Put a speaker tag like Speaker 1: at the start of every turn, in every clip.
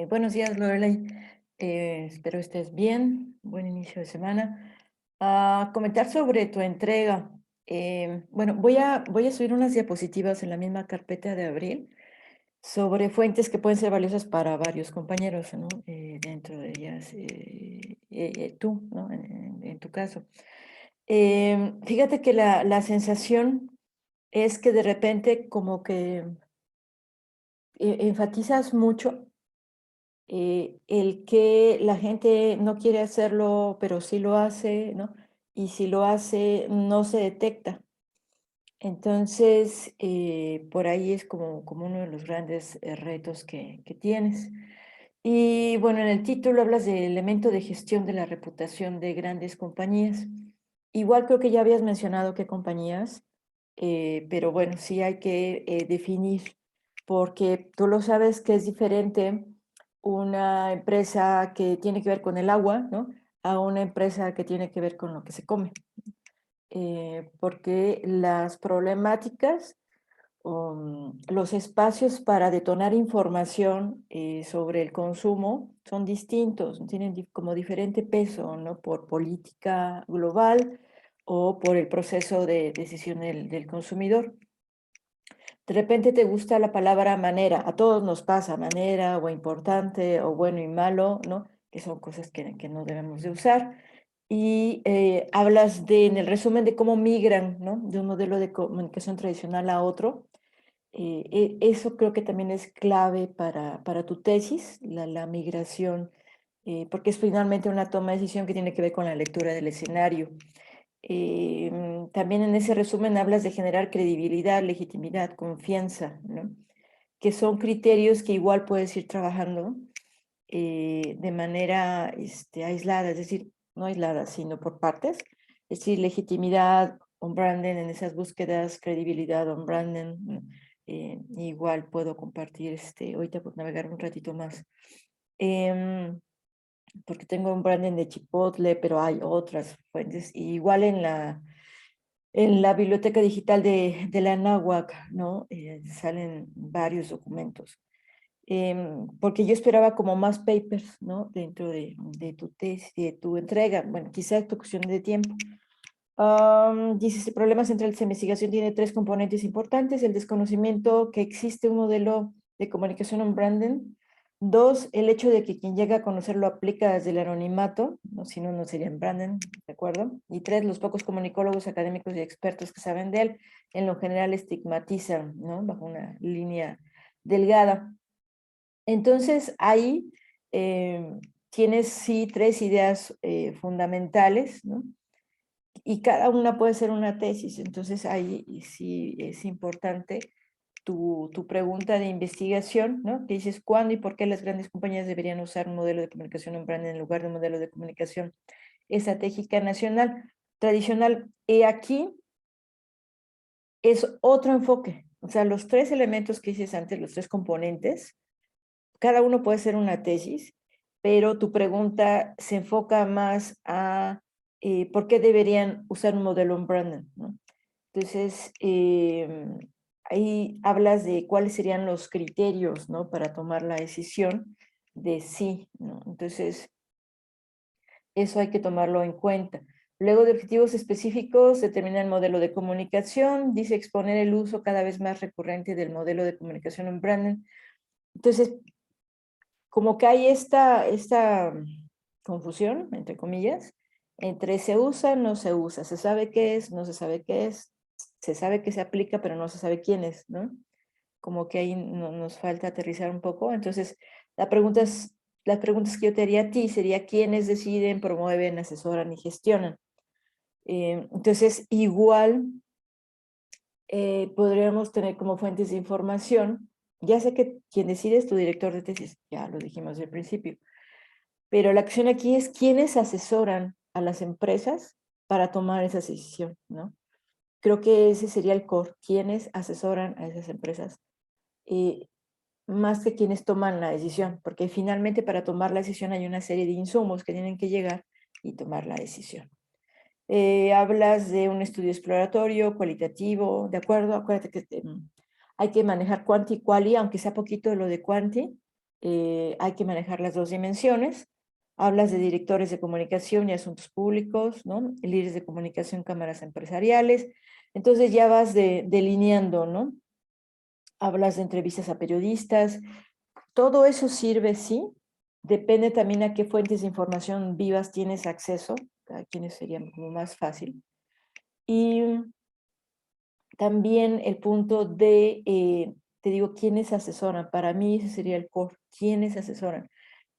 Speaker 1: Buenos días, Lorelai. Espero estés bien. Buen inicio de semana. Comentar sobre tu entrega. Bueno, voy a subir unas diapositivas en la misma carpeta de abril sobre fuentes que pueden ser valiosas para varios compañeros, ¿no? Dentro de ellas, tú, ¿no? En tu caso. Fíjate que la sensación es que de repente como que enfatizas mucho el que la gente no quiere hacerlo, pero sí lo hace, ¿no? Y si lo hace, no se detecta. Entonces, por ahí es como uno de los grandes retos que tienes. Y bueno, en el título hablas de elemento de gestión de la reputación de grandes compañías. Igual creo que ya habías mencionado qué compañías, pero bueno, sí hay que definir, porque tú lo sabes que es diferente una empresa que tiene que ver con el agua, ¿no? A una empresa que tiene que ver con lo que se come. Porque las problemáticas, los espacios para detonar información sobre el consumo son distintos, tienen como diferente peso, ¿no? Por política global o por el proceso de decisión del consumidor. De repente te gusta la palabra manera, a todos nos pasa manera o importante o bueno y malo, ¿no? Que son cosas que no debemos de usar. Y hablas en el resumen de cómo migran, ¿no? De un modelo de comunicación tradicional a otro. Eso creo que también es clave para tu tesis, la migración, porque es finalmente una toma de decisión que tiene que ver con la lectura del escenario. También en ese resumen hablas de generar credibilidad, legitimidad, confianza, ¿no? Que son criterios que igual puedes ir trabajando de manera aislada, es decir, no aislada, sino por partes. Es decir, legitimidad, on branding en esas búsquedas, credibilidad, on branding, ¿no? Igual puedo compartir, ahorita por navegar un ratito más. Porque tengo un branding de Chipotle, pero hay otras fuentes. Y igual en la biblioteca digital de la Náhuac, ¿no? Salen varios documentos. Porque yo esperaba como más papers, ¿no? Dentro de tu tesis, de tu entrega. Bueno, quizá es tu cuestión de tiempo. Dices, el problema central de esta investigación tiene tres componentes importantes: el desconocimiento que existe un modelo de comunicación en branding; dos, el hecho de que quien llega a conocerlo aplica desde el anonimato, ¿no? Si no, no sería en branding, ¿de acuerdo? Y tres, los pocos comunicólogos académicos y expertos que saben de él, en lo general estigmatizan, ¿no? Bajo una línea delgada. Entonces, ahí tienes, sí, tres ideas fundamentales, ¿no? Y cada una puede ser una tesis. Entonces ahí sí es importante tu pregunta de investigación, ¿no? Que dices, ¿cuándo y por qué las grandes compañías deberían usar un modelo de comunicación en branding en lugar de un modelo de comunicación estratégica nacional tradicional? Y aquí es otro enfoque. O sea, los tres elementos que dices antes, los tres componentes, cada uno puede ser una tesis, pero tu pregunta se enfoca más a por qué deberían usar un modelo en branding, ¿no? Entonces, ahí hablas de cuáles serían los criterios, ¿no? Para tomar la decisión de sí, ¿no? Entonces, eso hay que tomarlo en cuenta. Luego de objetivos específicos, determina el modelo de comunicación, dice exponer el uso cada vez más recurrente del modelo de comunicación en branding. Entonces, como que hay esta confusión, entre comillas, entre se usa, no se usa, se sabe qué es, no se sabe qué es, se sabe que se aplica, pero no se sabe quién es, ¿no? Como que ahí nos falta aterrizar un poco. Entonces, las preguntas que yo te haría a ti sería quiénes deciden, promueven, asesoran y gestionan. Entonces, igual podríamos tener como fuentes de información. Ya sé que quien decide es tu director de tesis, ya lo dijimos al principio, pero la acción aquí es quiénes asesoran a las empresas para tomar esa decisión, ¿no? Creo que ese sería el core, quiénes asesoran a esas empresas, eh, más que quienes toman la decisión, porque finalmente para tomar la decisión hay una serie de insumos que tienen que llegar y tomar la decisión. Hablas de un estudio exploratorio, cualitativo, ¿de acuerdo? Acuérdate que hay que manejar cuanti y quali, aunque sea poquito lo de cuanti, hay que manejar las dos dimensiones. Hablas de directores de comunicación y asuntos públicos, ¿no? Líderes de comunicación, cámaras empresariales. Entonces ya vas delineando, ¿no? Hablas de entrevistas a periodistas. Todo eso sirve, sí. Depende también a qué fuentes de información vivas tienes acceso, a quienes sería como más fácil. Y también el punto de, te digo, ¿quiénes asesoran? Para mí ese sería el core, ¿quiénes asesoran?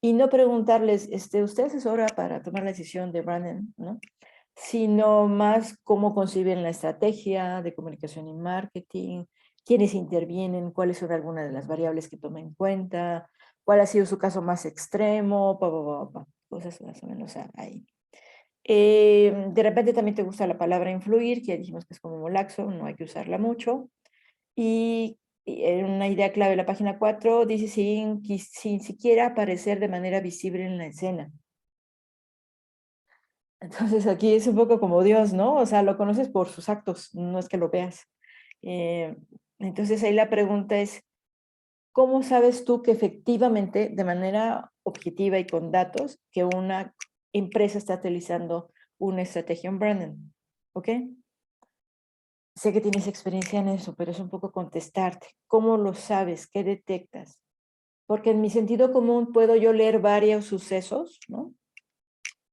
Speaker 1: Y no preguntarles, ¿usted asesora para tomar la decisión de branding, ¿no? Sino más cómo conciben la estrategia de comunicación y marketing, quiénes intervienen, cuáles son algunas de las variables que toma en cuenta, cuál ha sido su caso más extremo, cosas más o menos ahí. De repente también te gusta la palabra influir, que ya dijimos que es como laxo, no hay que usarla mucho. Y en una idea clave de la página 4 dice sin siquiera aparecer de manera visible en la escena. Entonces aquí es un poco como Dios, ¿no? O sea, lo conoces por sus actos, no es que lo veas. Eh, entonces ahí la pregunta es, ¿cómo sabes tú que efectivamente, de manera objetiva y con datos, que una empresa está utilizando una estrategia en branding? ¿Ok? Sé que tienes experiencia en eso, pero es un poco contestarte. ¿Cómo lo sabes? ¿Qué detectas? Porque en mi sentido común puedo yo leer varios sucesos, ¿no?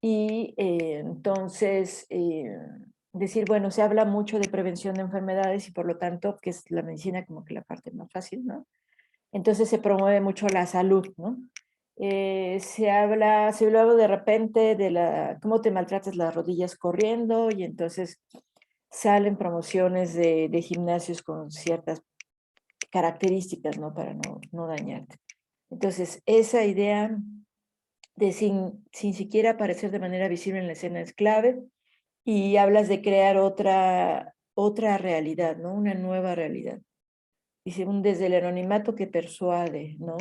Speaker 1: Y entonces decir, bueno, se habla mucho de prevención de enfermedades y por lo tanto, que es la medicina como que la parte más fácil, ¿no? Entonces se promueve mucho la salud, ¿no? Se habla de repente de cómo te maltratas las rodillas corriendo y entonces salen promociones de gimnasios con ciertas características, ¿no? Para no dañarte. Entonces, esa idea de sin siquiera aparecer de manera visible en la escena es clave y hablas de crear otra realidad, ¿no? Una nueva realidad. Dice, desde el anonimato que persuade, ¿no?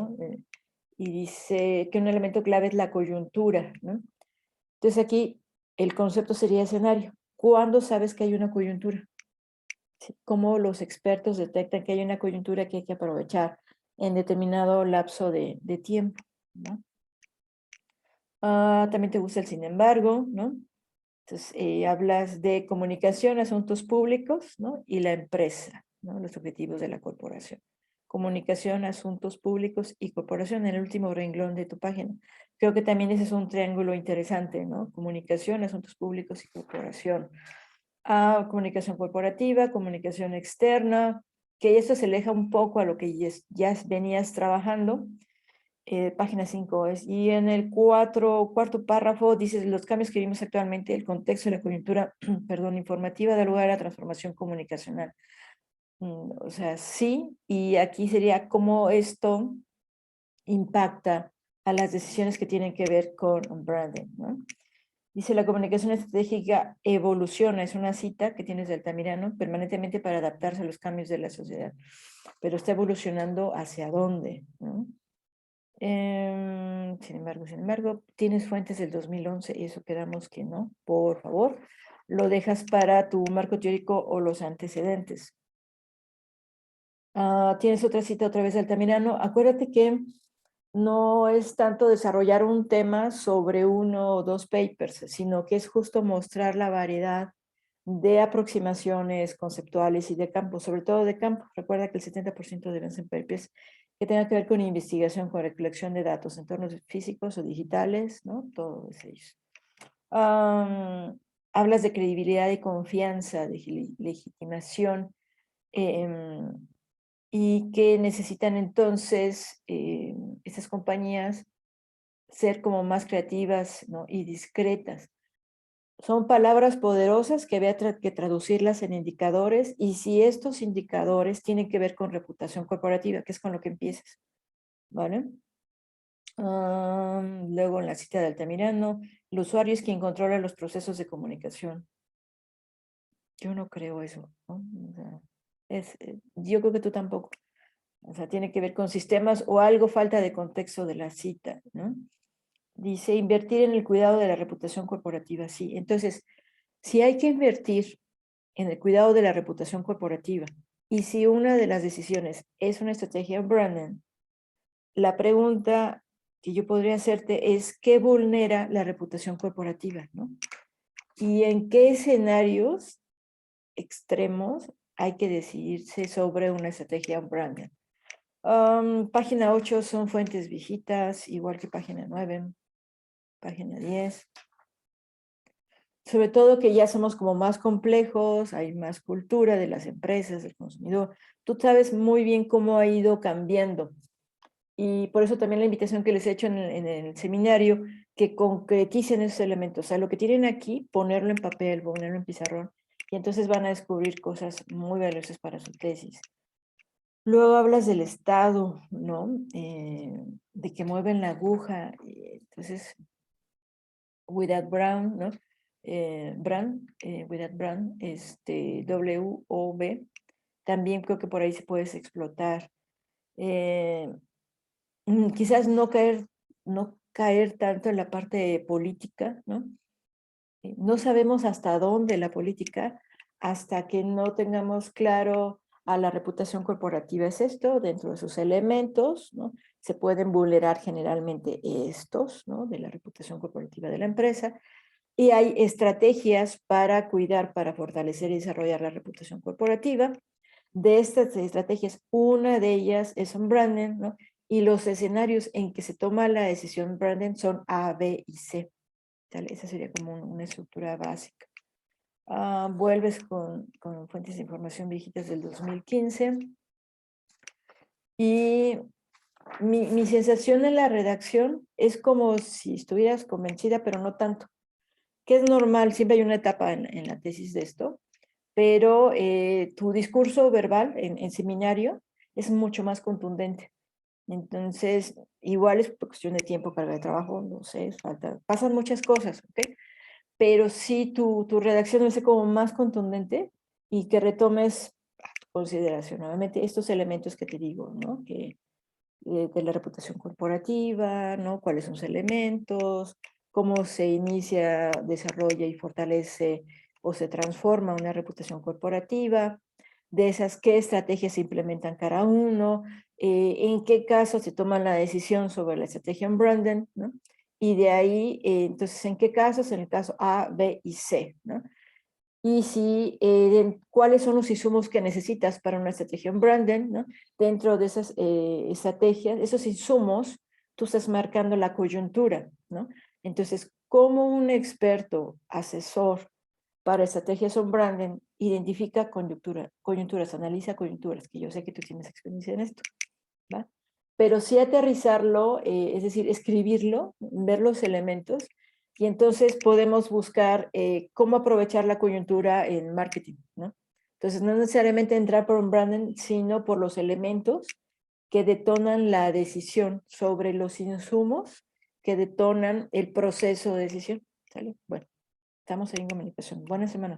Speaker 1: Y dice que un elemento clave es la coyuntura, ¿no? Entonces aquí el concepto sería escenario. ¿Cuándo sabes que hay una coyuntura? ¿Sí? ¿Cómo los expertos detectan que hay una coyuntura que hay que aprovechar en determinado lapso de tiempo, ¿no? También te gusta el sin embargo, ¿no? Entonces, hablas de comunicación, asuntos públicos, ¿no? Y la empresa, ¿no? Los objetivos de la corporación. Comunicación, asuntos públicos y corporación en el último renglón de tu página. Creo que también ese es un triángulo interesante, ¿no? Comunicación, asuntos públicos y corporación. Comunicación corporativa, comunicación externa, que eso se aleja un poco a lo que ya venías trabajando. Página 5 es, y en el cuarto párrafo dices, los cambios que vimos actualmente, el contexto y la coyuntura, perdón, informativa da lugar a la transformación comunicacional. O sea, sí, y aquí sería cómo esto impacta a las decisiones que tienen que ver con branding, ¿no? Dice, la comunicación estratégica evoluciona, es una cita que tienes de Altamirano, permanentemente para adaptarse a los cambios de la sociedad, pero está evolucionando hacia dónde, ¿no? Sin embargo, tienes fuentes del 2011 y eso quedamos que no, por favor, lo dejas para tu marco teórico o los antecedentes. Tienes otra cita otra vez de Altamirano. Acuérdate que no es tanto desarrollar un tema sobre uno o dos papers, sino que es justo mostrar la variedad de aproximaciones conceptuales y de campo, sobre todo de campo. Recuerda que el 70% deben ser papers que tengan que ver con investigación, con recolección de datos, entornos físicos o digitales, ¿no? Todos ellos. Hablas de credibilidad y confianza, de legitimación, y que necesitan entonces estas compañías ser como más creativas, ¿no? Y discretas. Son palabras poderosas que había que traducirlas en indicadores y si estos indicadores tienen que ver con reputación corporativa, que es con lo que empiezas, ¿vale? Luego en la cita de Altamirano, el usuario es quien controla los procesos de comunicación. Yo no creo eso, ¿no? O sea, yo creo que tú tampoco. O sea, tiene que ver con sistemas o algo falta de contexto de la cita, ¿no? Dice, invertir en el cuidado de la reputación corporativa, sí. Entonces, si hay que invertir en el cuidado de la reputación corporativa y si una de las decisiones es una estrategia branding, la pregunta que yo podría hacerte es, ¿qué vulnera la reputación corporativa, ¿no? ¿Y en qué escenarios extremos hay que decidirse sobre una estrategia branding? Página 8 son fuentes viejitas, igual que página 9, página 10. Sobre todo que ya somos como más complejos, hay más cultura de las empresas, del consumidor. Tú sabes muy bien cómo ha ido cambiando. Y por eso también la invitación que les he hecho en el seminario, que concreticen esos elementos. O sea, lo que tienen aquí, ponerlo en papel, ponerlo en pizarrón, y entonces van a descubrir cosas muy valiosas para su tesis. Luego hablas del Estado, ¿no? De que mueven la aguja. Entonces, Without Brown, ¿no? Without Brown, W-O-B. También creo que por ahí se puedes explotar. Quizás no caer tanto en la parte política, ¿no? No sabemos hasta dónde la política, hasta que no tengamos claro a la reputación corporativa es esto, dentro de sus elementos, ¿no? Se pueden vulnerar generalmente estos, ¿no? De la reputación corporativa de la empresa, y hay estrategias para cuidar, para fortalecer y desarrollar la reputación corporativa. De estas estrategias, una de ellas es un branding, ¿no? Y los escenarios en que se toma la decisión branding son A, B y C. ¿Vale? Esa sería como una estructura básica. Vuelves con fuentes de información viejitas del 2015. Y mi sensación en la redacción es como si estuvieras convencida, pero no tanto. Que es normal, siempre hay una etapa en la tesis de esto, pero tu discurso verbal en seminario es mucho más contundente. Entonces, igual es cuestión de tiempo, carga de trabajo, no sé, pasan muchas cosas, ¿ok? Pero sí tu redacción debe ser como más contundente y que retomes a tu consideración nuevamente estos elementos que te digo, ¿no? Que de la reputación corporativa, ¿no? Cuáles son sus elementos, cómo se inicia, desarrolla y fortalece o se transforma una reputación corporativa, de esas qué estrategias se implementan cada uno, en qué caso se toma la decisión sobre la estrategia en branding, ¿no? Y de ahí, entonces, ¿en qué casos? En el caso A, B y C, ¿no? Y si, cuáles son los insumos que necesitas para una estrategia en branding, ¿no? Dentro de esas estrategias, esos insumos, tú estás marcando la coyuntura, ¿no? Entonces, como un experto, asesor para estrategias en branding, identifica coyunturas, analiza coyunturas, que yo sé que tú tienes experiencia en esto, ¿va? Pero sí aterrizarlo, es decir, escribirlo, ver los elementos, y entonces podemos buscar cómo aprovechar la coyuntura en marketing, ¿no? Entonces, no necesariamente entrar por un branding, sino por los elementos que detonan la decisión sobre los insumos que detonan el proceso de decisión, ¿sale? Bueno, estamos ahí en comunicación. Buena semana.